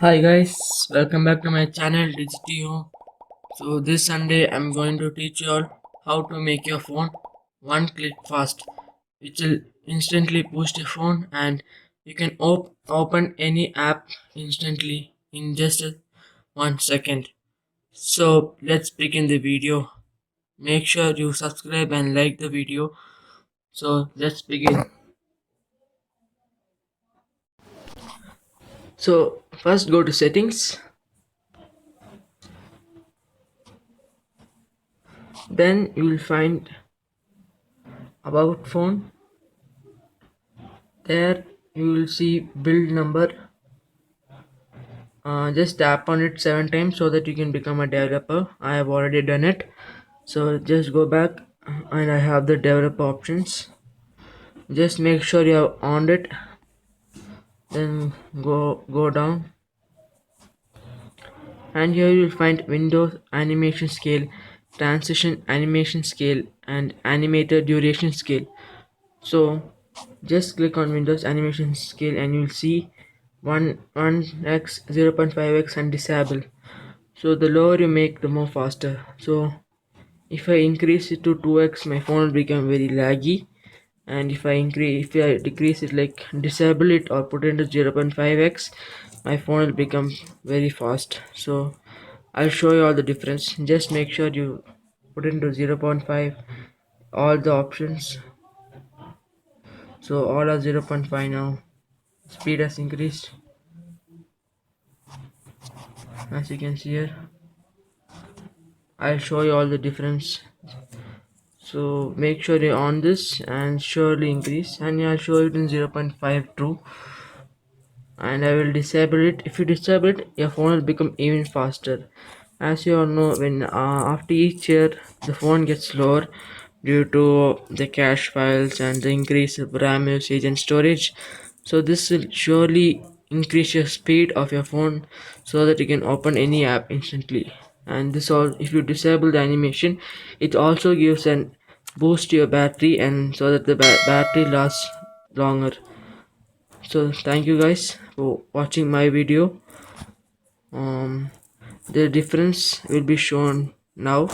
Hi guys, welcome back to my channel Digitio. So this Sunday I'm going to teach you all how to make your phone one click fast, which will instantly boost your phone and you can open any app instantly in just 1 second. So let's begin the video. Make sure you subscribe and like the video. So let's begin. So first go to settings, then you will find about phone. There you will see build number. Just tap on it 7 times so that you can become a developer. I have already done it. So just go back and I have the developer options. Just make sure you have on it. Then go down and here you will find Windows animation scale, transition animation scale and animator duration scale. So just click on Windows animation scale and you'll see 1x 0.5x and disable. So the lower you make the more faster. So if I increase it to 2x my phone will become very laggy, and if I decrease it like disable it or put it into 0.5x my phone will become very fast. So I'll show you all the difference. Just make sure you put into 0.5 all the options. So all are 0.5 now. Speed has increased as you can see here. I'll show you all the difference. So make sure you're on this and surely increase, and I'll show it in 0.5 true, and I will disable it. If you disable it your phone will become even faster. As you all know, when after each year the phone gets slower due to the cache files and the increase of RAM usage and storage. So this will surely increase your speed of your phone so that you can open any app instantly. And this all, if you disable the animation, it also gives an boost to your battery and so that the battery lasts longer. So thank you guys for watching my video. um the difference will be shown now.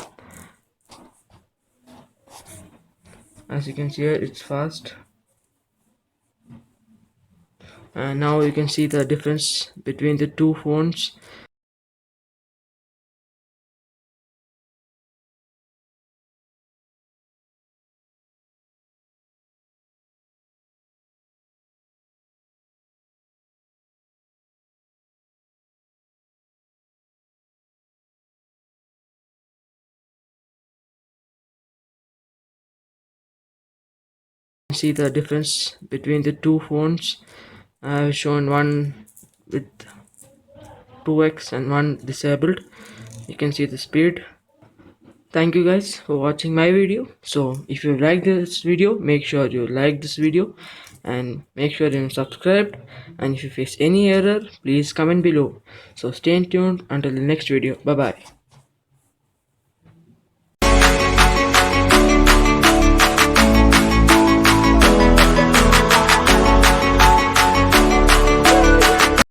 As you can see here it's fast, and now you can see the difference between the two phones. See the difference between the two phones. I have shown one with 2x and one disabled. You can see the speed. Thank you guys for watching my video. So if you like this video, make sure you like this video and make sure you're subscribed, and if you face any error please comment below. So stay tuned until the next video. Bye bye.